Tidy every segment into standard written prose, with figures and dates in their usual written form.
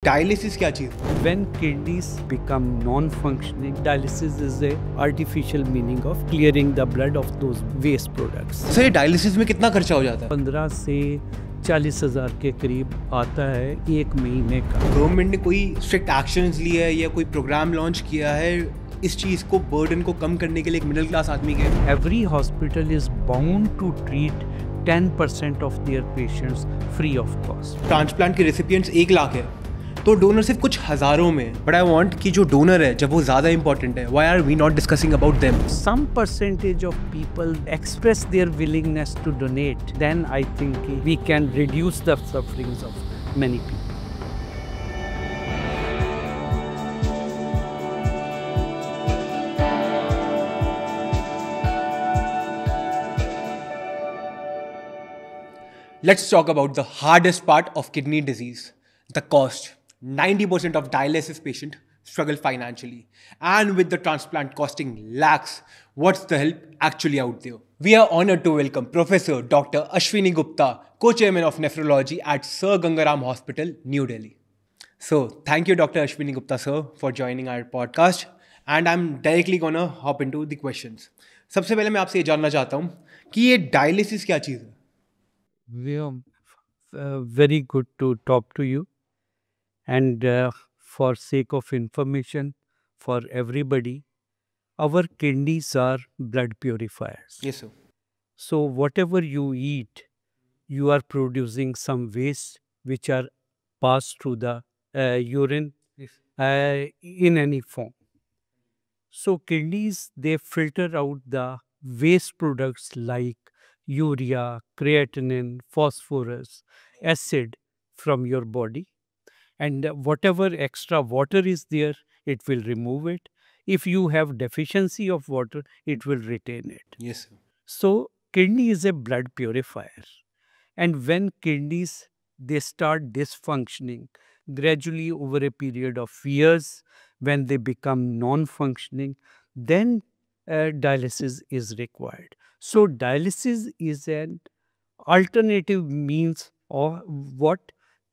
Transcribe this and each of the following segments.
Dialysis क्या चीज? When kidneys become non-functioning, dialysis is a artificial meaning of clearing the blood of those waste products. Sir ये dialysis में कितना खर्चा हो जाता है? 15 से 40 हज़ार के करीब आता है एक महीने का। गवर्नमेंट ने कोई स्ट्रिक्ट एक्शंस लिए है या कोई प्रोग्राम लॉन्च किया है इस चीज को, बर्डन को कम करने के लिए एक मिडिल क्लास आदमी के? Every hospital is bound to treat 10% of their patients free of cost. Transplant के रेसिपिएंट्स 1 लाख है तो डोनर सिर्फ कुछ हजारों में, बट आई वांट कि जो डोनर है जब वो ज्यादा इंपॉर्टेंट है, why are we not discussing about them? Some percentage of people express their willingness to donate, then I think we can reduce the sufferings of many people. Let's talk about the hardest part of kidney disease, the cost. 90% of dialysis patients struggle financially. And with the transplant costing lakhs, what's the help actually out there? We are honored to welcome Professor Dr. Ashwini Gupta, Co-Chairman of Nephrology at Sir Gangaram Hospital, New Delhi. So, thank you Dr. Ashwini Gupta, sir, for joining our podcast. And I'm directly gonna hop into the questions. सबसे पहले मैं आपसे ये जानना चाहता हूँ कि ये डायलिसिस क्या चीज़ है? Very good to talk to you. And for sake of information for everybody, our kidneys are blood purifiers. Yes, sir. So whatever you eat, you are producing some waste which are passed through the urine in any form. So kidneys, they filter out the waste products like urea, creatinine, phosphorus, acid from your body. And whatever extra water is there, it will remove it. If you have deficiency of water, it will retain it. Yes, sir. So kidney is a blood purifier. And when kidneys, they start dysfunctioning gradually over a period of years, when they become non-functioning, then dialysis is required. So dialysis is an alternative means of what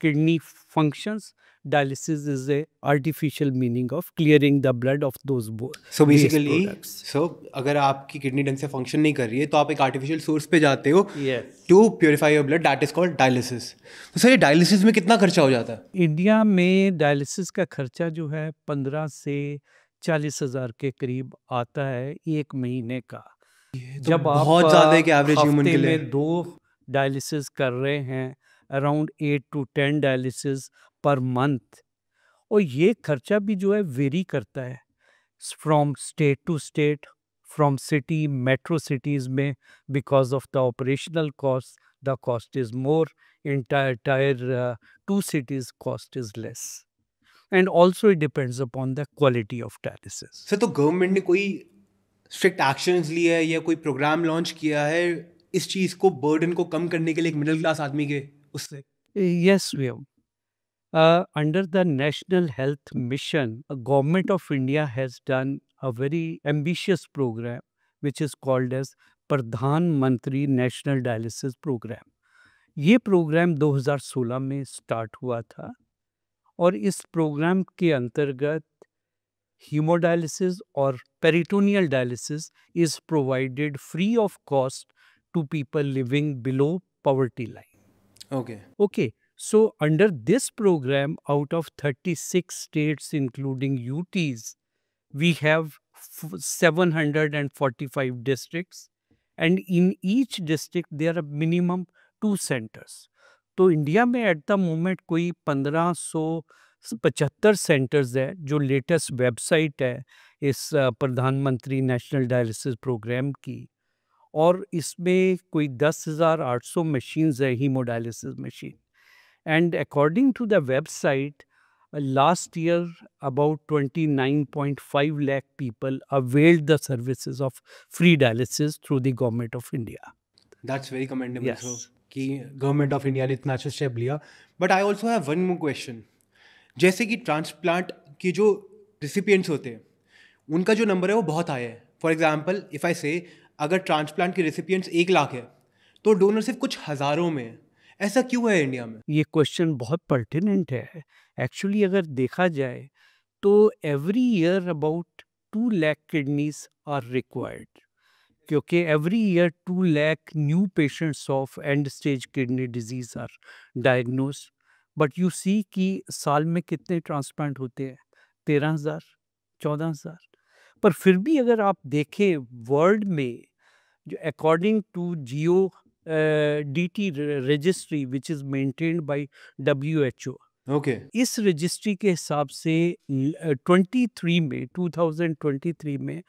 kidney functions. Dialysis is a artificial meaning of clearing the blood of those So waste basically, products. so अगर आपकी kidney ढंग से function नहीं कर रही है तो आप एक आर्टिफिशियल सोर्स पे जाते हो Yes. To purify your blood, that is called dialysis. तो सर ये डायलिसिस में कितना खर्चा हो जाता है? इंडिया में डायलिसिस का खर्चा जो है 15 से 40 हज़ार के करीब आता है एक महीने का। जब आप बहुत ज्यादा है कि एवरेज ह्यूमन के हफ्ते लिए. में 2 डायलिसिस कर रहे हैं, अराउंड 8 to 10 डायलिसिस पर मंथ, और ये खर्चा भी जो है वेरी करता है from state to state, from city, metro cities में because of the operational cost the cost is more, in tier 2 cities cost is less. And also it depends upon the quality of dialysis. Sir तो government ने कोई strict actions लिए है या कोई programme launch किया है इस चीज को, बर्डन को कम करने के लिए एक मिडिल क्लास आदमी के उससे? Yes, we have. Under the National Health Mission, Government of India has done a very ambitious program which is called as Pradhan Mantri National Dialysis Program. ये प्रोग्राम 2016 में स्टार्ट हुआ था और इस प्रोग्राम के अंतर्गत हीमोडायलिसिस और peritoneal dialysis is provided free of cost to people living below poverty line. Okay. Okay, so under this program, out of 36 states, including UTs, we have 745 districts, and in each district there are minimum 2 centers. तो India में at the moment कोई 1575 centres है. जो latest website है इस प्रधानमंत्री national dialysis programme की, और इसमें कोई 10,800 मशीन्स है, hemodialysis machine. And according to the website, last year about 29.5 lakh people availed the services of free dialysis through the government of India. That's very commendable Yes. Sir कि government of India ने इतना अच्छा step लिया. But I also have one more question. जैसे कि transplant के जो रिसिपिएंट्स होते हैं उनका जो नंबर है वो बहुत हाई है. फॉर एग्जाम्पल इफ़ आई से अगर ट्रांसप्लांट के रेसिपिएंट्स 1 लाख है तो डोनर सिर्फ कुछ हज़ारों में है. ऐसा क्यों है इंडिया में? ये क्वेश्चन बहुत पर्टिनेंट है। एक्चुअली अगर देखा जाए तो every year about 2 lakh kidneys are required, क्योंकि every year 2 lakh new patients of end stage kidney disease are diagnose. But you see कि साल में कितने ट्रांसप्लांट होते हैं? 13,000, 14,000। पर फिर भी अगर आप देखें वर्ल्ड में, जो according to GO DT registry which is maintained by WHO, okay. इस रजिस्ट्री के हिसाब से 2023 में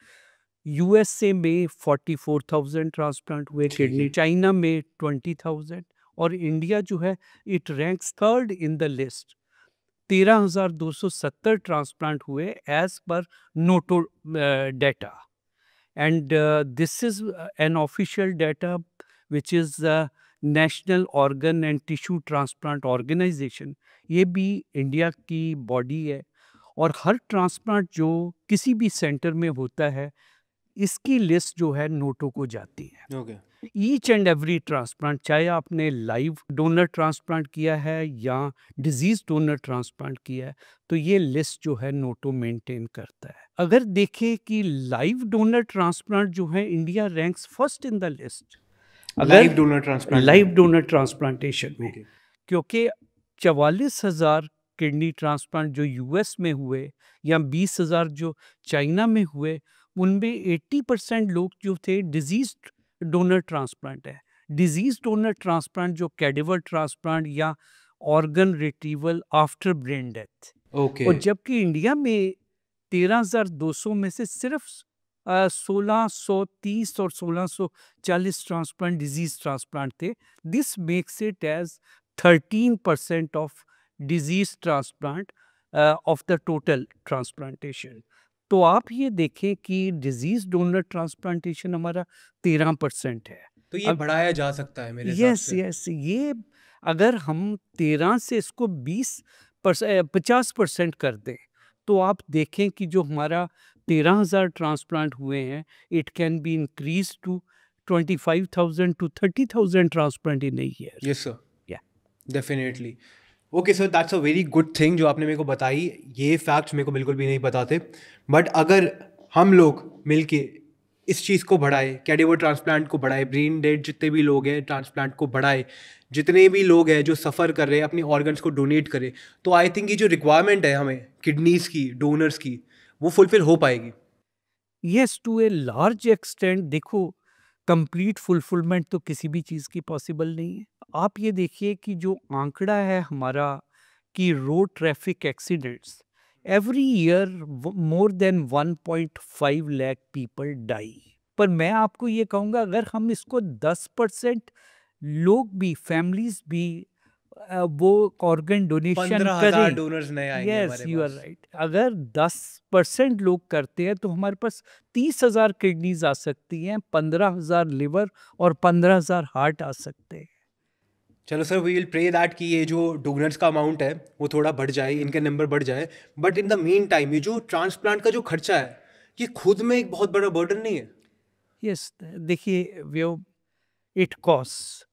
USA में 44,000 ट्रांसप्लांट हुए ठीक किडनी, है। चाइना में 20,000, और इंडिया जो है it ranks third in the list. 13,270 transplant हुए as per NOTTO data, and this is an official data which is national organ and tissue transplant organisation. ये भी इंडिया की बॉडी है, और हर ट्रांसप्लांट जो किसी भी सेंटर में होता है इसकी लिस्ट जो है नोटो को जाती है। Okay. Each and every transplant, चाहे आपने लाइव डोनर ट्रांसप्लांट किया है या डिजीज डोनर ट्रांसप्लांट किया है, तो ये लिस्ट जो है नोटो मेंटेन करता है। अगर देखें कि लाइव डोनर ट्रांसप्लांट जो है, India ranks first in the list. Live donor transplant? Live donor transplantation में, ओके। क्योंकि 44,000 किडनी ट्रांसप्लांट जो यूएस में हुए या 20,000 जो चाइना में हुए, उनमें 80% लोग जो थे डिजीज डोनर ट्रांसप्लांट है। डिजीज डोनर ट्रांसप्लांट जो कैडिवर ट्रांसप्लांट या organ retrieval after brain death. Okay. और जबकि इंडिया में 13,200 में से सिर्फ 1630 और 1640 ट्रांसप्लांट डिजीज ट्रांसप्लांट थे। This makes it as 13% of disease transplant of the total transplantation. तो आप ये देखें कि डिजीज डोनर ट्रांसप्लांटेशन हमारा 13% है। तो ये बढ़ाया जा सकता है मेरे हिसाब यस से। यस, ये अगर हम 13 से इसको 50% कर दें, तो आप देखें कि जो हमारा 13,000 ट्रांसप्लांट हुए हैं, it can be increase to 25,000 to 30,000 transplant in a year. Yes sir, yeah definitely. Okay sir, that's a very good thing जो आपने मेरे को बताई। ये फैक्ट्स मेरे को बिल्कुल भी नहीं पता थे। बट अगर हम लोग मिलके इस चीज़ को बढ़ाए, कैडिवर ट्रांसप्लांट को बढ़ाए, ब्रेन डेड जितने भी लोग हैं ट्रांसप्लांट को बढ़ाए, जितने भी लोग हैं जो सफ़र कर रहे हैं अपनी ऑर्गन्स को डोनेट करें, तो आई थिंक ये जो रिक्वायरमेंट है हमें किडनीज़ की, डोनर्स की, वो फुलफिल हो पाएगी। Yes, to a large extent. देखो, कंप्लीट फुलफिलमेंट तो किसी भी चीज़ की पॉसिबल नहीं है। आप ये देखिए कि जो आंकड़ा है हमारा कि road traffic accidents, every year more than 1.5 lakh people die. पर मैं आपको ये कहूँगा, अगर हम इसको 10% लोग भी, फैमिलीज भी वो ऑर्गन डोनेशन 15,000 करें। डोनर्स नए आएंगे यस, हमारे यू आर पास। राइट। अगर 10% लोग करते हैं तो हमारे पास 30,000 किडनीज आ सकती हैं, 15,000 लिवर और 15,000 हार्ट आ सकते हैं। चलो sir, we will pray that कि ये जो डोनर्स का अमाउंट है वो थोड़ा बढ़ जाए, इनके नंबर बढ़ जाए। But in the main time ये जो ट्रांसप्लांट का जो खर्चा है, ये खुद में एक बहुत बड़ा बर्डन नहीं है? यस, देखिए वो इट कॉस्ट,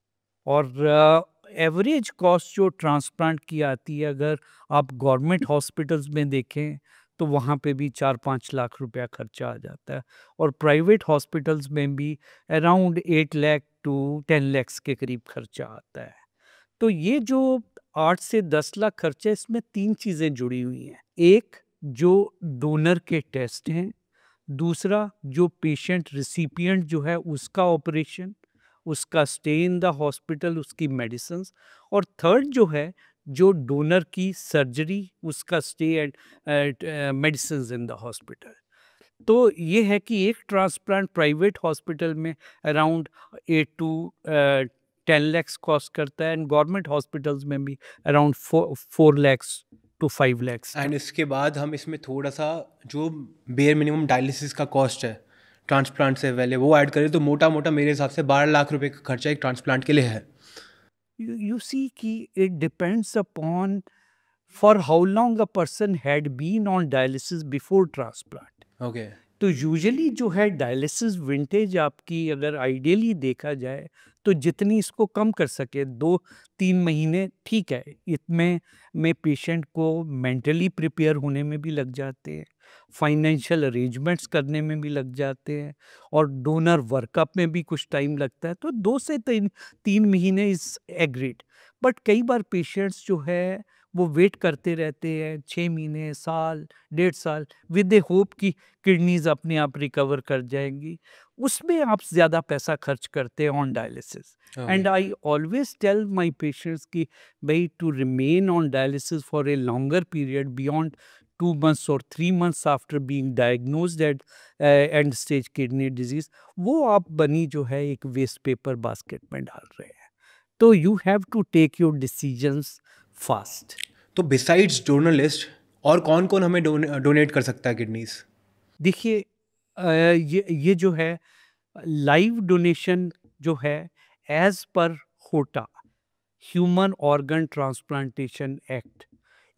और एवरेज कॉस्ट जो ट्रांसप्लांट की आती है, अगर आप गवर्नमेंट हॉस्पिटल्स में देखें तो वहाँ पे भी 4-5 लाख रुपया खर्चा आ जाता है, और प्राइवेट हॉस्पिटल्स में भी अराउंड 8 लाख टू 10 लाख के करीब खर्चा आता है। तो ये जो 8 से 10 लाख खर्चा है, इसमें 3 चीज़ें जुड़ी हुई हैं। एक, जो डोनर के टेस्ट हैं। दूसरा, जो पेशेंट रिसिपिएंट जो है उसका ऑपरेशन, उसका स्टे इन द हॉस्पिटल, उसकी मेडिसिन्स। और थर्ड जो है, जो डोनर की सर्जरी, उसका stay and medicines in the hospital. तो ये है कि एक ट्रांसप्लांट प्राइवेट हॉस्पिटल में अराउंड 8 to 10 lakhs कॉस्ट करता है, एंड गवर्नमेंट हॉस्पिटल्स में भी around 4 lakhs to 5 lakhs। And इसके बाद हम इसमें थोड़ा सा जो बेयर मिनिमम डायलिसिस का कॉस्ट है ट्रांसप्लांट से पहले वो ऐड करें तो मोटा मोटा मेरे हिसाब से 12 लाख रुपए का खर्चा एक ट्रांसप्लांट के लिए है। You see कि it depends upon for how long a person had been on dialysis before transplant। Okay. तो यूजुअली जो है डायलिसिस विंटेज आपकी, अगर आइडियली देखा जाए तो जितनी इसको कम कर सके 2-3 महीने ठीक है, इसमें में पेशेंट को मेंटली प्रिपेयर होने में भी लग जाते हैं, फाइनेंशियल अरेंजमेंट्स करने में भी लग जाते हैं और डोनर वर्कअप में भी कुछ टाइम लगता है, तो 2 से 3 महीने इज़ एग्रीड। बट कई बार पेशेंट्स जो है वो वेट करते रहते हैं 6 महीने, साल, 1.5 साल विद द होप कि किडनीज़ अपने आप रिकवर कर जाएँगी। उसमें आप ज़्यादा पैसा खर्च करते हैं on dialysis. Okay. And I always tell my patients कि भाई to remain on dialysis for a longer period beyond 2 months और 3 months after being diagnosed at end stage kidney disease, वो आप बनी जो है एक वेस्ट पेपर बास्केट में डाल रहे हैं। तो you have to take your decisions fast. तो बिसाइड्स डोनर लिस्ट और कौन कौन हमें डोनेट कर सकता है किडनीज? देखिए ये जो है लाइव डोनेशन जो है एज पर होटा ह्यूमन ऑर्गन ट्रांसप्लांटेशन एक्ट,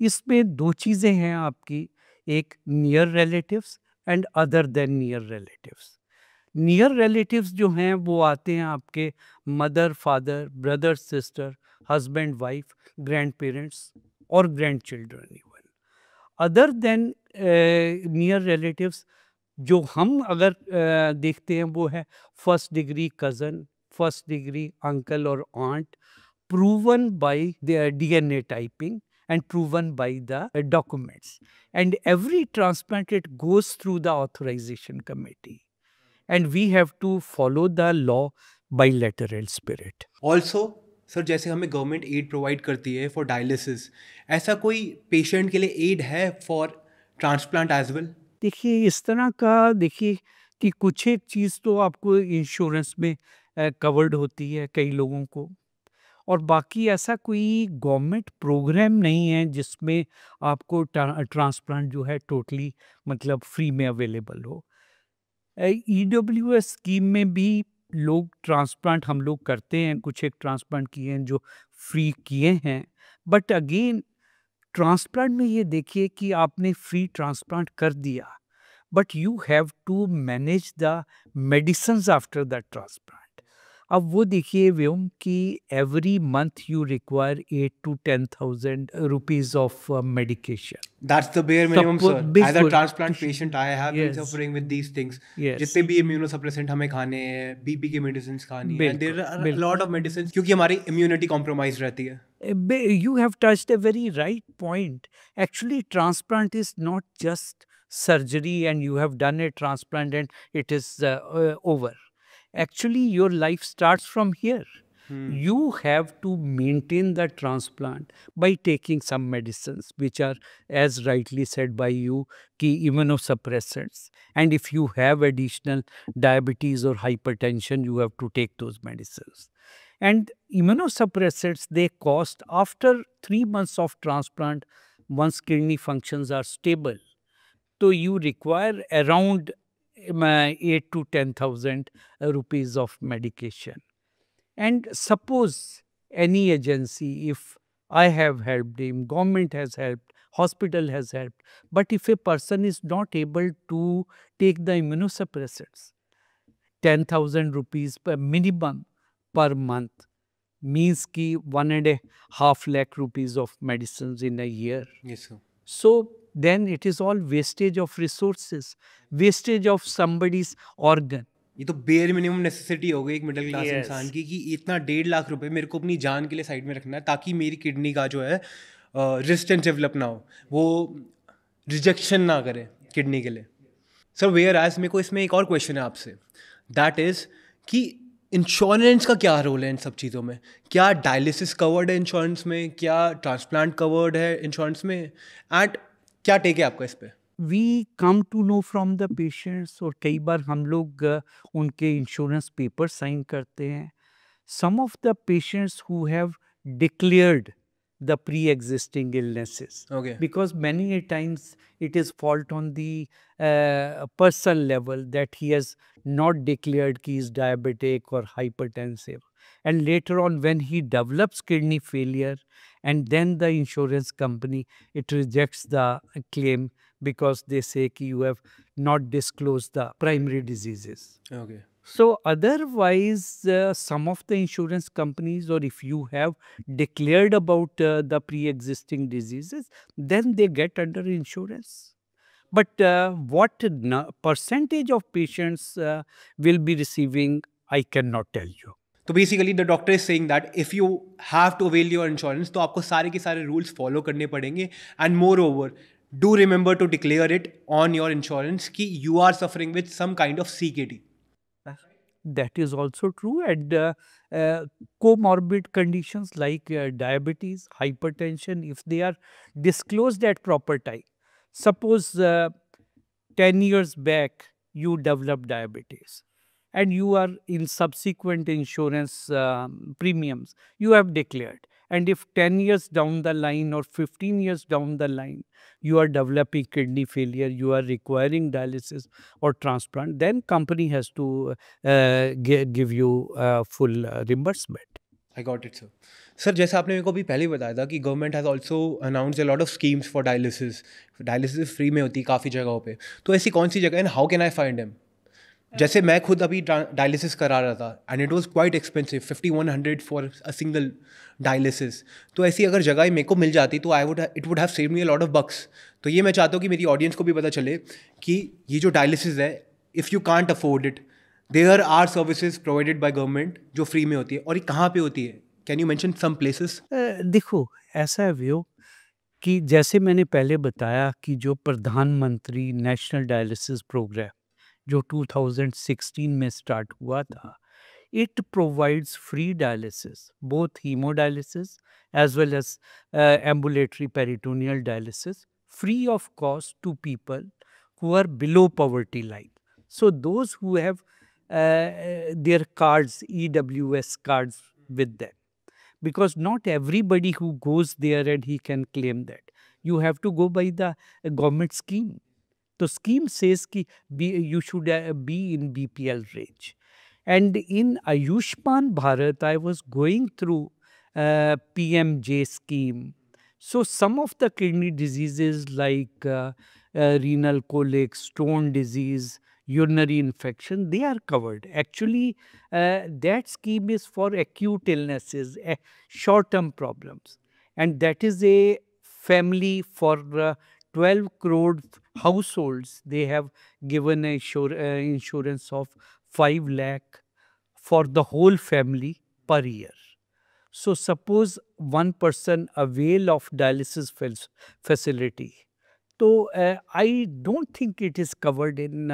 इसमें 2 चीज़ें हैं आपकी, एक near relatives and other than near relatives. Near relatives जो हैं वो आते हैं आपके mother, father, brother, sister, husband, wife, grandparents और grandchildren even. Other than near relatives जो हम अगर देखते हैं वो है first degree cousin, first degree uncle और aunt, proven by their DNA typing and proven by the documents. And every transplant it goes through the authorization committee. And we have to follow the law by letter and spirit. Also sir, जैसे हमें government aid provide करती है for dialysis, ऐसा कोई patient के लिए add है for transplant as well? देखिए इस तरह का देखिए कि कुछ एक चीज़ तो आपको इंश्योरेंस में कवर्ड होती है कई लोगों को, और बाकी ऐसा कोई गवर्नमेंट प्रोग्राम नहीं है जिसमें आपको ट्रांसप्लांट जो है टोटली मतलब फ्री में अवेलेबल हो। ईडब्ल्यूएस स्कीम में भी लोग ट्रांसप्लांट हम लोग करते हैं, कुछ एक ट्रांसप्लांट किए हैं जो फ्री किए हैं। बट अगेन ट्रांसप्लांट में ये देखिए कि आपने फ्री ट्रांसप्लांट कर दिया, but you have to manage the medicines after the transplant. अब वो देखिए व्योम कि every month you require 8 to 10,000 rupees of medication. That's the bare minimum sir. As a बिल्कुल। Transplant patient I have been yes suffering with these things. Yes जितने भी immunosuppressant हमें खाने हैं, बीपी की मेडिसिन खानी है, बिल्कुल देयर आर बिल्कुल। लॉट ऑफ मेडिसिन, क्योंकि हमारी इम्यूनिटी कॉम्प्रोमाइज रहती है। You have touched a very right point. Actually, transplant is not just surgery and you have done a transplant and it is over. Actually, your life starts from here. You have to maintain the transplant by taking some medicines, which are, as rightly said by you, key immunosuppressants. And if you have additional diabetes or hypertension, you have to take those medicines. And immunosuppressants, they cost after 3 months of transplant, once kidney functions are stable. So you require around 8 to 10,000 rupees of medication. And suppose any agency, if I have helped him, government has helped, hospital has helped, but if a person is not able to take the immunosuppressants, 10,000 rupees per minimum per month means ki 1.5 lakh rupees of medicines in a year. Yes sir. So then it is all wastage of resources, wastage of somebody's organ. ये तो bare minimum necessity हो गई एक middle class Yes. इंसान की, कि इतना 1.5 लाख रुपए मेरे को अपनी जान के लिए साइड में रखना है ताकि मेरी किडनी का जो है रेजिस्टेंस डेवलप ना हो, वो रिजेक्शन ना करे किडनी के लिए। सर वेयर एज मेरे को इसमें एक और क्वेश्चन है आपसे, दैट इज़ कि इंश्योरेंस का क्या रोल है इन सब चीज़ों में? क्या डायलिसिस कवर्ड है इंश्योरेंस में? क्या ट्रांसप्लांट कवर्ड है इंश्योरेंस में? एंड क्या टेक है आपका इस पे? We come to know from the patients, और कई बार हम लोग उनके इंश्योरेंस पेपर साइन करते हैं। Some of the patients who have declared the pre-existing illnesses, Okay. because many a times it is fault on the person level that he has not declared he is diabetic or hypertensive, and later on when he develops kidney failure, and then the insurance company, it rejects the claim because they say कि you have not disclosed the primary diseases. Okay. So otherwise, some of the insurance companies, or if you have declared about the pre-existing diseases, then they get under insurance. But what percentage of patients will be receiving, I cannot tell you. तो basically the doctor is saying that if you have to avail your insurance तो आपको सारे के सारे rules follow करने पड़ेंगे and moreover do remember to declare it on your insurance कि you are suffering with some kind of CKD. That is also true. And comorbid conditions like diabetes, hypertension, if they are disclosed at proper time. Suppose 10 years back you develop diabetes and you are in subsequent insurance premiums you have declared, and if 10 years down the line or 15 years down the line you are developing kidney failure, you are requiring dialysis or transplant, then company has to give you full reimbursement. I got it sir. Sir जैसे आपने मेरे को अभी पहले ही बताया था कि government has also announce a lot of schemes for dialysis. Dialysis free में होती है काफ़ी जगहों पे. तो ऐसी कौन सी जगह है, how can I find him? जैसे मैं खुद अभी डायलिसिस करा रहा था and it was quite expensive, 5100 for a single dialysis. तो ऐसी अगर जगह मेरे को मिल जाती तो it would have saved me a lot of bucks. तो ये मैं चाहता हूँ कि मेरी ऑडियंस को भी पता चले कि ये जो डायलिसिस है, if you can't afford it, there are services provided by government जो फ्री में होती है. और ये कहाँ पे होती है? Can you mention some places? देखो, ऐसा है व्यू कि जैसे मैंने पहले बताया कि जो प्रधानमंत्री नेशनल डायलिसिस प्रोग्राम जो 2016 में स्टार्ट हुआ था, it provides free dialysis, both hemodialysis as well as ambulatory peritoneal dialysis, free of cost to people who are below poverty line. So those who have their cards, EWS cards with them, because not everybody who goes there and he can claim that. You have to go by the government scheme. The scheme says ki you should be in BPL range. And in Ayushman Bharat, I was going through PMJ scheme. So some of the kidney diseases like renal colic, stone disease, urinary infection, they are covered. Actually, that scheme is for acute illnesses, short-term problems. And that is a family for 12 crore households. They have given a insurance of 5 lakh for the whole family per year. So suppose one person avail of dialysis facility. So I don't think it is covered in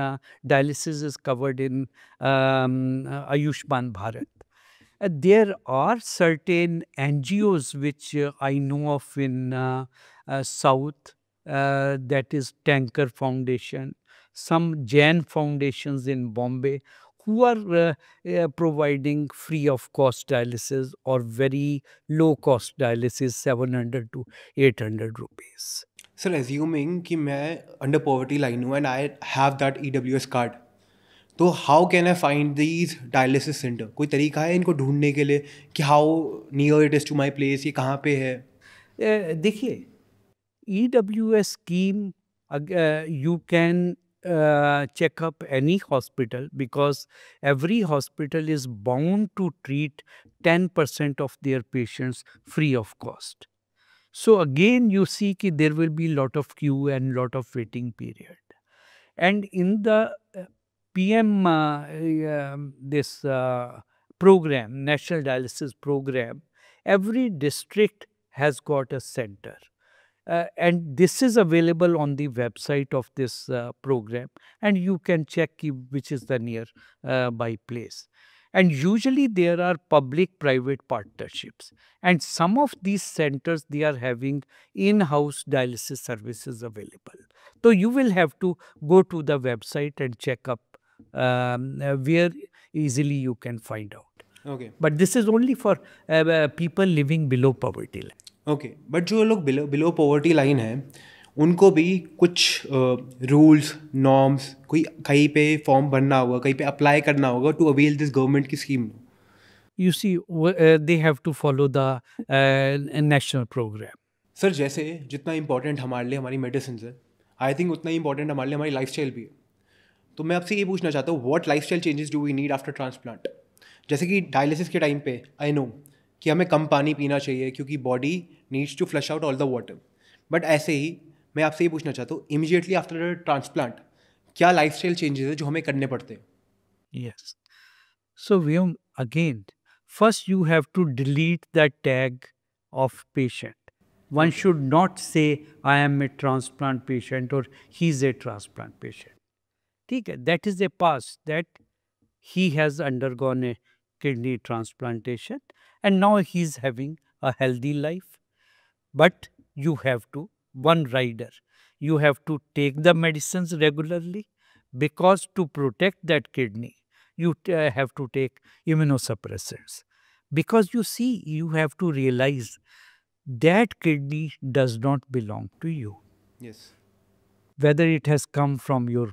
dialysis is covered in Ayushman Bharat. There are certain NGOs which I know of in South, that is Tanker Foundation, some Jain foundations in Bombay, who are providing free of cost dialysis or very low cost dialysis, 700 to 800 rupees. Sir assuming कि मैं under poverty line हूँ and I have that EWS card, तो how can I find these dialysis center? कोई तरीका है इनको ढूंढने के लिए कि how near it is to my place, ये कहाँ पे है? देखिए, EWS scheme, you can check up any hospital because every hospital is bound to treat 10% of their patients free of cost. So again, you see that there will be lot of queue and lot of waiting period. And in the PM, this program, National Dialysis Program, every district has got a center. And this is available on the website of this program, and you can check which is the nearby place. And usually there are public-private partnerships, and some of these centers, they are having in-house dialysis services available. So you will have to go to the website and check up where easily you can find out. Okay But this is only for people living below poverty line. Okay. But जो लोग below poverty line है उनको भी कुछ rules norms, कोई कहीं पे form भरना होगा, कहीं पे अप्लाई करना होगा टू अवेल दिस गवर्नमेंट की scheme? You see, they have to follow the national program. Sir जैसे जितना इंपॉर्टेंट हमारे लिए हमारी मेडिसिन है, आई थिंक उतना ही इंपॉर्टेंट हमारे लिए हमारी लाइफ स्टाइल भी है. तो मैं आपसे ये पूछना चाहता हूँ, what lifestyle changes do we need after transplant? जैसे कि डायलिसिस के टाइम पे आई नो कि हमें कम पानी पीना चाहिए क्योंकि body needs to flush out all the water, but ऐसे ही मैं आपसे ये पूछना चाहता हूँ, इमीडिएटली आफ्टर ट्रांसप्लांट क्या लाइफस्टाइल चेंजेस है जो हमें करने पड़ते हैं? Yes. So, Vyom, again, first you have to delete the tag of patient. One Okay. should not say, I am a transplant patient or he's a transplant patient. ठीक है, that is a past that he has undergone a kidney transplantation and now he's having a healthy life. But you have to, one rider, you have to take the medicines regularly because to protect that kidney, you have to take immunosuppressants. Because you see, you have to realize that kidney does not belong to you. Yes. Whether it has come from your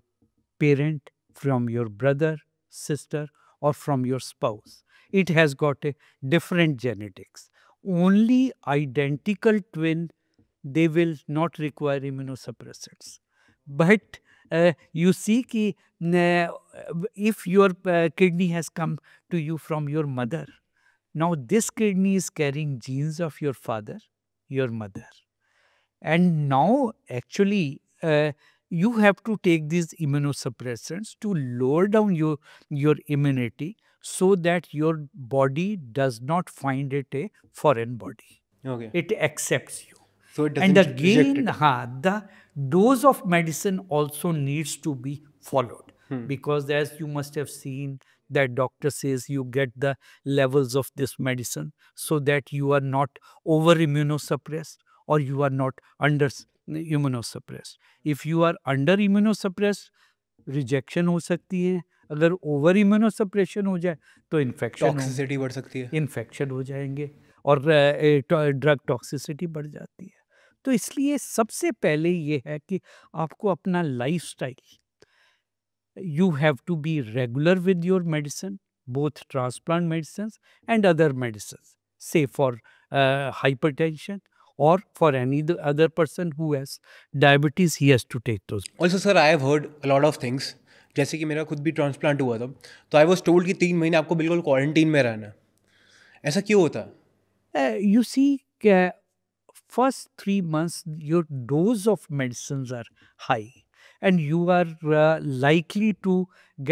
parent, from your brother, sister, or from your spouse. It has got a different genetics. Only identical twin, they will not require immunosuppressants. But you see ki, if your kidney has come to you from your mother, now this kidney is carrying genes of your father, your mother. And now, actually, you have to take these immunosuppressants to lower down your immunity so that your body does not find it a foreign body. Okay. It accepts you. So it And doesn't reject again, it. the dose of medicine also needs to be followed because, as you must have seen, that doctor says you get the levels of this medicine so that you are not over immunosuppressed or you are not under immunosuppressed. If you are under immunosuppressed, rejection हो सकती है. अगर over immunosuppression हो जाए तो infection होंगे, toxicity बढ़ सकती है. इन्फेक्शन हो जाएंगे और ड्रग टॉक्सिसिटी बढ़ जाती है. तो इसलिए सबसे पहले ये है कि आपको अपना lifestyle, you have to be regular with your medicine, both transplant medicines and other medicines, say for hypertension or for any other person who has diabetes, he has to take those. Also sir, I have heard a lot of things. जैसे कि मेरा खुद भी transplant हुआ था, तो I was told कि 3 महीने आपको बिल्कुल क्वारंटीन में रहना है. ऐसा क्यों होता है? You see, first 3 months, your dose of medicines are high and you are likely to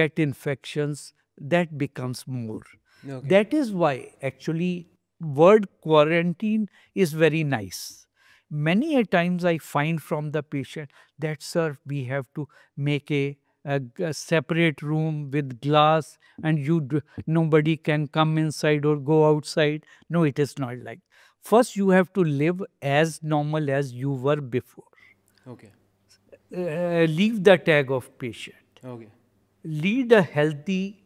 get infections that becomes more. Okay. That is why actually word quarantine is very nice. Many a times I find from the patient that, sir, we have to make a separate room with glass and nobody can come inside or go outside. No, it is not like. First, you have to live as normal as you were before. Okay. Leave the tag of patient. Okay. Lead a healthy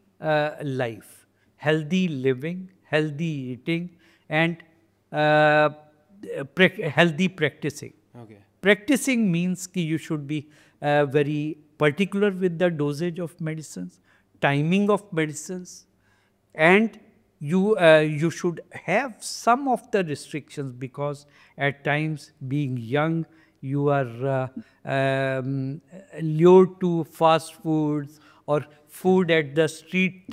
life, healthy living, healthy eating, and healthy practicing. Okay. Practicing means that you should be very particular with the dosage of medicines, timing of medicines, and you should have some of the restrictions because at times, being young, you are lured to fast foods or food at the street.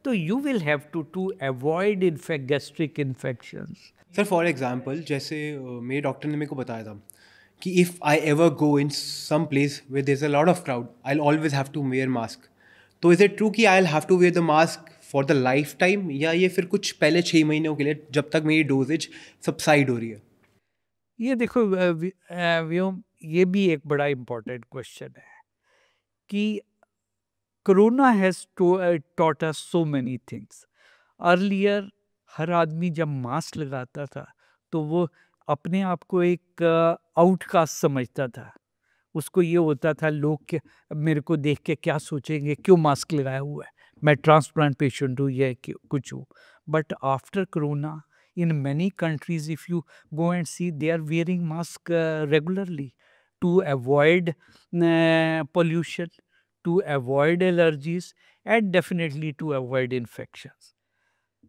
So you will have to avoid gastric infections. Sir for example, जैसे मेरे doctor ने मेरे को बताया था कि if I ever go in some place where there is a lot of crowd, I always have to wear mask. तो is it true कि I have to wear the mask for the lifetime, या ये फिर कुछ पहले 6 महीनों के लिए जब तक मेरी डोजेज सबसाइड हो रही है? ये देखो व्योम, ये भी एक बड़ा इम्पोर्टेंट क्वेश्चन है कि corona has taught us so many things. Earlier, हर आदमी जब मास्क लगाता था तो वो अपने आप को एक आउटकास्ट समझता था. उसको ये होता था, लोग के मेरे को देख के क्या सोचेंगे, क्यों मास्क लगाया हुआ है, मैं ट्रांसप्लांट पेशेंट हूँ या कुछ हूँ. But after corona, in many countries, if you go and see, they are wearing mask regularly to avoid pollution, to avoid allergies, and definitely to avoid infections.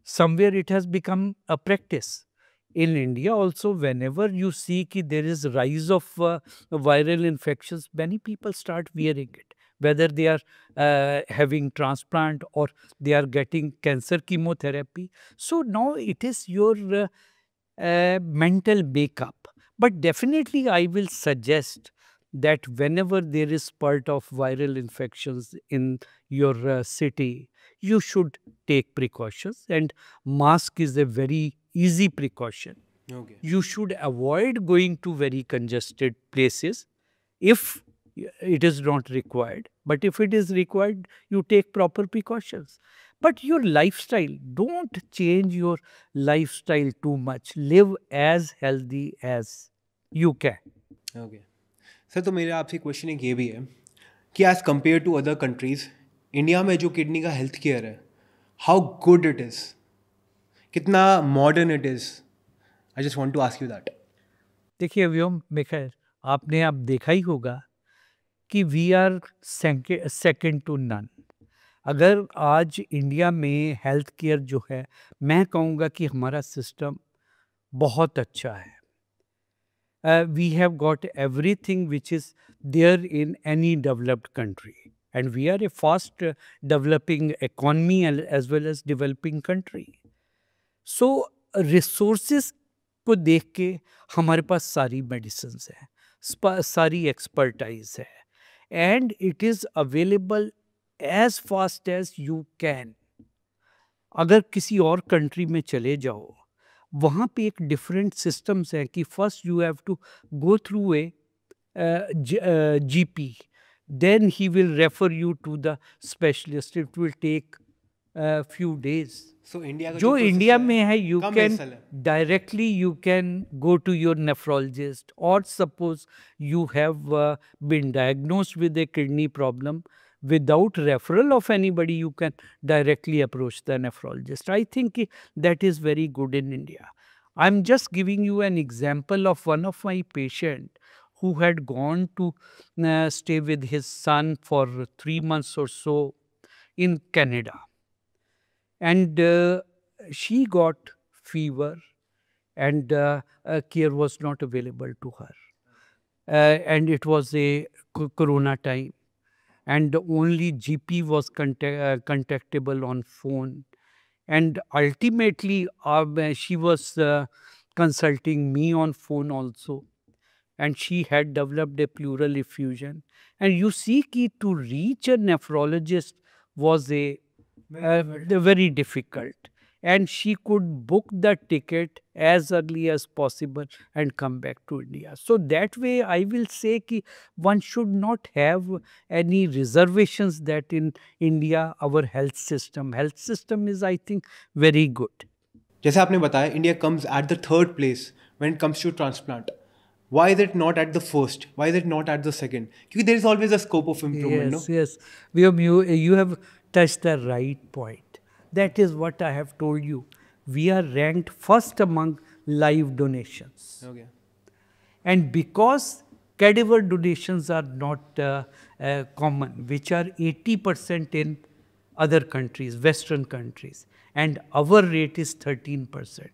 Somewhere it has become a practice. In India also, whenever you see that there is rise of viral infections, many people start wearing it. whether they are having transplant or they are getting cancer chemotherapy. So now it is your mental makeup. But definitely, I will suggest that whenever there is spurt of viral infections in your city, you should take precautions, and mask is a very easy precaution. Okay. You should avoid going to very congested places if it is not required. But if it is required, you take proper precautions. But your lifestyle, don't change your lifestyle too much. Live as healthy as you can. Okay sir, तो मेरा आपसे question एक ये भी है कि as compare to other countries, India में जो किडनी का हेल्थ केयर है, हाउ गुड इट इज़, कितना modern it is, I just want to ask you that. देखिए व्योम मिखर, आपने अब देखा ही होगा कि we are second to none. अगर आज इंडिया में हेल्थ केयर जो है, मैं कहूँगा कि हमारा सिस्टम बहुत अच्छा है. We have got everything which is there in any developed country, and we are a fast developing economy as well as developing country. So resources को देख के हमारे पास सारी मेडिसिन्स है, सारी एक्सपर्टाइज है, and it is available as fast as you can. अगर किसी और कंट्री में चले जाओ, वहाँ पे एक डिफरेंट सिस्टम्स हैं कि first you have to go through a GP, then he will refer you to the specialist. It will take few days. So India का जो process इंडिया में है, यू कम कैन hassle है. Directly you can go to your nephrologist, और suppose you have been diagnosed with a kidney problem, without referral of anybody, you can directly approach the nephrologist. I think that is very good in India. I'm just giving you an example of one of my patient who had gone to stay with his son for 3 months or so in Canada. And she got fever, and care was not available to her. And it was a corona time, and only GP was contactable on phone. And ultimately, she was consulting me on phone also, and she had developed a pleural effusion. And you see, to reach a nephrologist was a very difficult, and she could book the ticket as early as possible and come back to India. So that way, I will say कि one should not have any reservations that in India our health system is, I think, very good. जैसे आपने बताया, India comes at the third place when it comes to transplant. Why is it not at the first? Why is it not at the second? Because there is always a scope of improvement, Yes, no? yes. You have touched the right point. That is what I have told you. We are ranked first among live donations. Okay. And because cadaver donations are not common, which are 80% in other countries, Western countries, and our rate is 13%.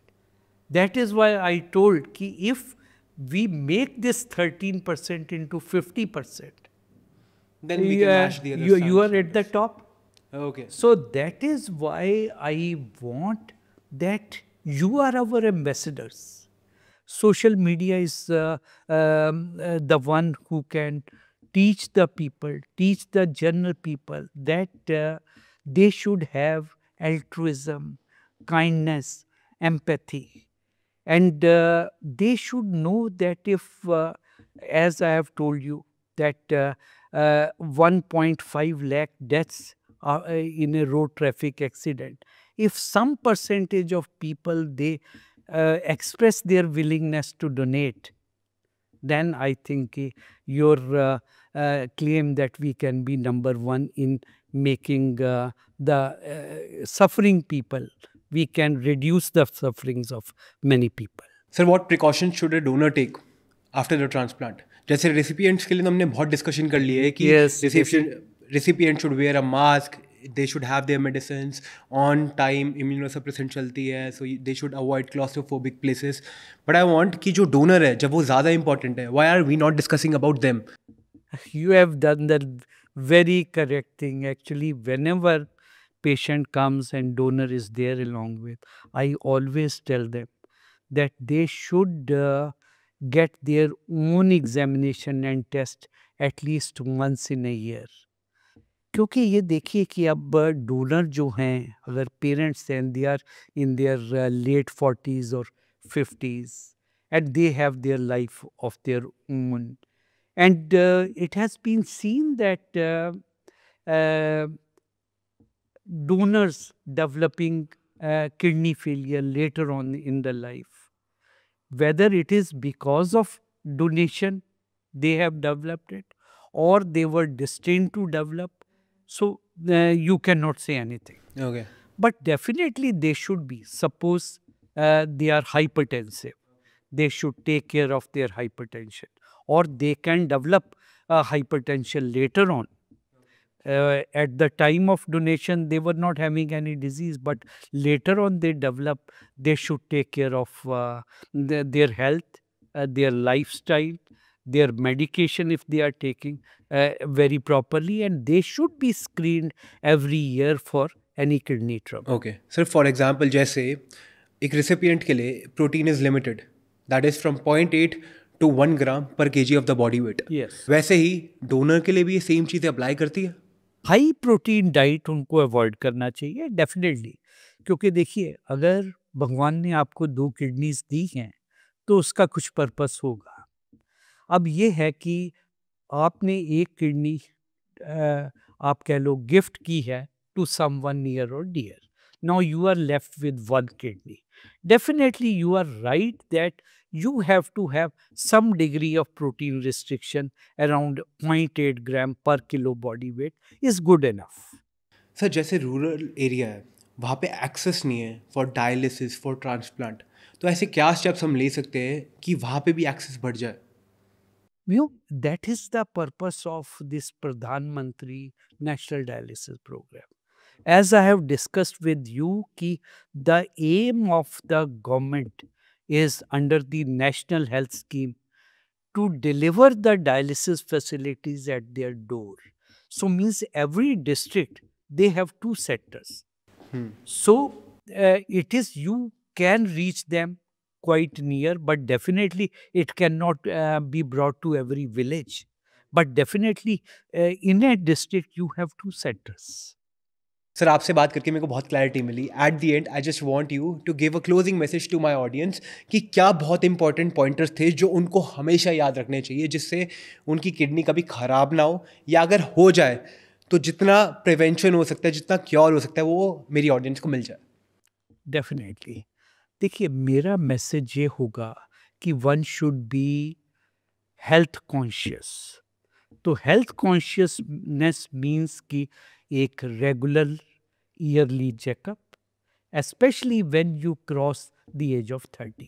That is why I told कि if we make this 13% into 50%, Then we can match the other you are standards. at the top. Okay. So that is why I want that you are our ambassadors. Social media is the one who can teach the people, teach the general people that they should have altruism, kindness, empathy. And they should know that if, as I have told you, that 1.5 lakh deaths in a road traffic accident, if some percentage of people, they express their willingness to donate, then I think your claim that we can be number one in making the suffering people, we can reduce the sufferings of many people. Sir, what precautions should a donor take after the transplant? जैसे recipients के लिए तो हमने बहुत discussion कर ली है कि Yes, recipient should wear a mask, they should have their medicines on time, immunosuppressant चलती है, so they should avoid claustrophobic places. But I want कि जो donor है, जब वो ज़्यादा important है, why are we not discussing about them? You have done the Very correct thing. Actually, whenever patient comes and donor is there along with, I always tell them that they should get their own examination and test at least once in a year. क्योंकि ये देखिए कि अब donor जो हैं, अगर parents हैं, they are in their late 40s और 50s and they have their life of their own, and it has been seen that uh, donors developing kidney failure later on in the life, whether it is because of donation they have developed it or they were destined to develop, so you cannot say anything. Okay. But definitely they should be. Suppose they are hypertensive, they should take care of their hypertension, or they can develop hypertension later on. At the time of donation, they were not having any disease, but later on they develop. They should take care of their health, their lifestyle, their medication if they are taking very properly, and they should be screened every year for any kidney trouble. Okay sir, for example जैसे एक recipient के लिए protein is limited, that is from 0.8 to 1 ग्राम पर KG of the body weight, Yes. वैसे ही donor के लिए भी ये सेम चीज़ें अप्लाई करती है? हाई प्रोटीन डाइट उनको अवॉइड करना चाहिए डेफिनेटली, क्योंकि देखिए अगर भगवान ने आपको 2 किडनीज दी हैं तो उसका कुछ पर्पस होगा। अब ये है कि आपने एक किडनी आप कह लो गिफ्ट की है टू समवन नियर और dear, now you are left with 1 kidney, definitely you are right that you have to have some degree of protein restriction around 0.8 gram per kilo body weight is good enough. Sir जैसे rural area है, वहाँ पे access नहीं है for dialysis, for transplant, तो ऐसे क्या steps हम ले सकते हैं कि वहाँ पे भी एक्सेस बढ़ जाए? You know, that is the purpose of this Pradhan Mantri National Dialysis Program. As I have discussed with you, ki the aim of the government is under the National Health Scheme to deliver the dialysis facilities at their door. So means every district, they have 2 centers. So it is you can reach them quite near, but definitely it cannot be brought to every village. But definitely in a district you have 2 centers. Sir आपसे बात करके मेरे को बहुत clarity मिली. At the end I just want you to give a closing message to my audience कि क्या बहुत इंपॉर्टेंट पॉइंटर्स थे जो उनको हमेशा याद रखने चाहिए, जिससे उनकी किडनी कभी ख़राब ना हो, या अगर हो जाए तो जितना प्रिवेंशन हो सकता है, जितना क्योर हो सकता है, वो मेरी ऑडियंस को मिल जाए. डेफिनेटली देखिए मेरा मैसेज ये होगा कि one should be health conscious. तो हेल्थ कॉन्शियसनेस मीन्स कि एक regular yearly checkup, especially when you cross the age of 30.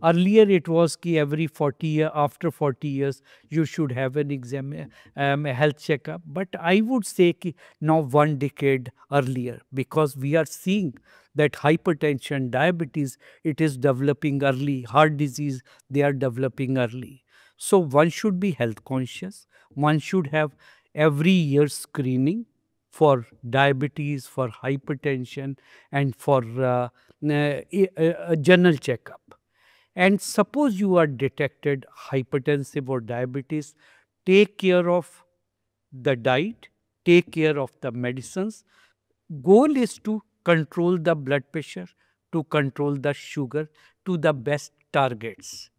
Earlier it was ki every 40 year, after 40 years you should have an exam, a health checkup. But I would say ki now 1 decade earlier, because we are seeing that hypertension, diabetes, it is developing early, heart disease, they are developing early. So one should be health conscious. One should have every year screening for diabetes, for hypertension, and for a general checkup. And suppose you are detected hypertensive or diabetes, take care of the diet, take care of the medicines. Goal is to control the blood pressure, to control the sugar to the best targets.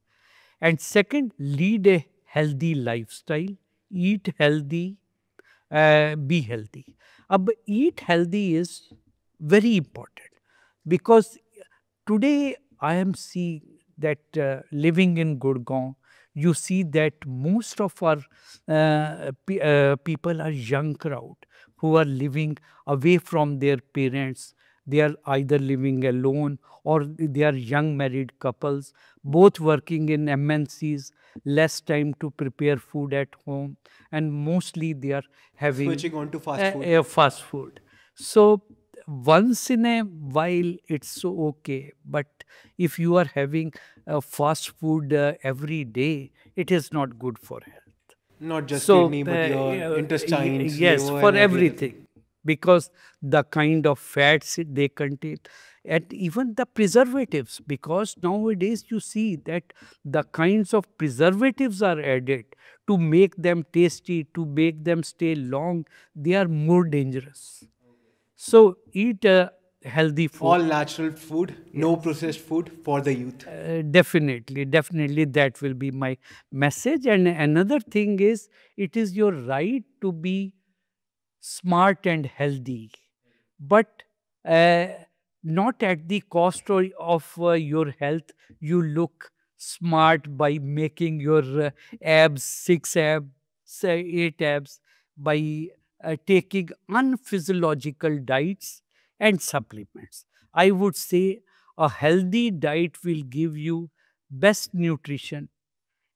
And second, lead a healthy lifestyle, eat healthy, be healthy. Ab eat healthy is very important, because today I am seeing that living in Gurgaon, you see that most of our people are young crowd who are living away from their parents. They are either living alone or they are young married couples, both working in MNCs, less time to prepare food at home, and mostly they are having Switching on to fast food. fast food. So once in a while it's okay, but if you are having fast food every day, it is not good for health. Not just So, kidney, but your intestines, yes, liver, for and every other thing. everything, because the kind of fats they contain, and even the preservatives, because nowadays you see that the kinds of preservatives are added to make them tasty, to make them stay long, they are more dangerous. So, eat healthy All food. natural food, no processed food for the youth. Definitely, definitely, that will be my message. And another thing is, it is your right to be smart and healthy, but uh, not at the cost of your health. You look smart by making your abs, 6 abs, say 8 abs, by taking unphysiological diets and supplements. I would say a healthy diet will give you best nutrition,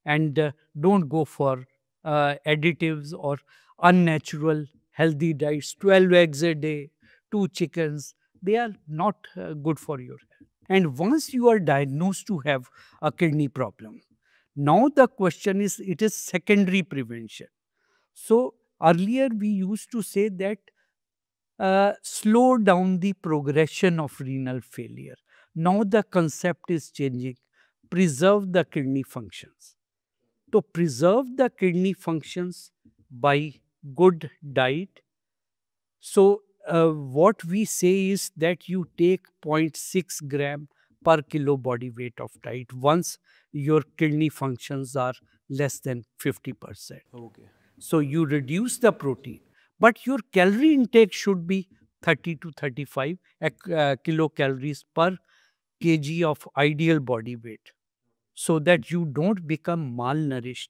and don't go for additives or unnatural healthy diets. 12 eggs a day, 2 chickens, they are not good for your health. And once you are diagnosed to have a kidney problem, now the question is, it is secondary prevention. So earlier we used to say that slow down the progression of renal failure. Now the concept is changing, preserve the kidney functions. To preserve the kidney functions by good diet. So, what we say is that you take 0.6 gram per kilo body weight of diet once your kidney functions are less than 50%. Okay. So, you reduce the protein, but your calorie intake should be 30 to 35 kilocalories per kg of ideal body weight, so that you don't become malnourished.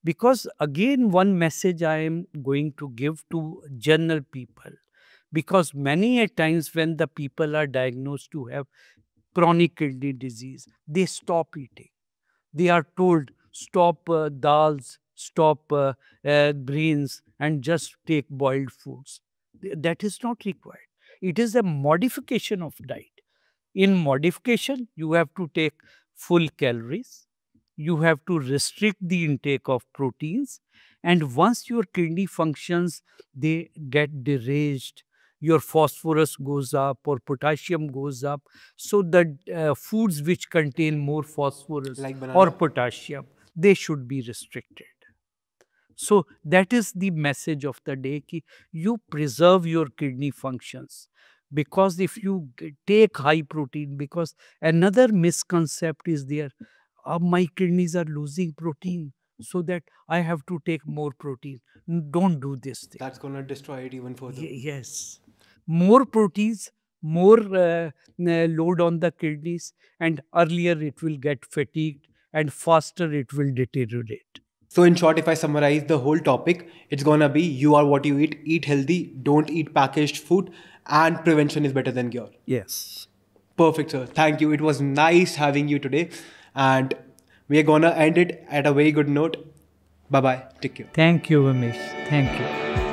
Because again, one message I am going to give to general people, because many a times when the people are diagnosed to have chronic kidney disease, they stop eating. They are told, stop dals, stop grains, and just take boiled foods. That is not required. It is a modification of diet. In modification, you have to take full calories, you have to restrict the intake of proteins, and once your kidney functions, they get deranged, your phosphorus goes up or potassium goes up. So the foods which contain more phosphorus Like or banana. potassium, they should be restricted. So that is the message of the day, ki you preserve your kidney functions. Because if you take high protein, because another misconcept is there, my kidneys are losing protein, so that I have to take more protein. Don't do this thing. That's gonna destroy it even further. Yes. More proteins, more load on the kidneys, and earlier it will get fatigued, and faster it will deteriorate. So, in short, if I summarize the whole topic, it's gonna be you are what you eat healthy, don't eat packaged food, and prevention is better than cure. Yes. Perfect, sir. Thank you. It was nice having you today. And we are gonna end it at a very good note. Bye bye. Take care. Thank you, Ramesh. Thank you.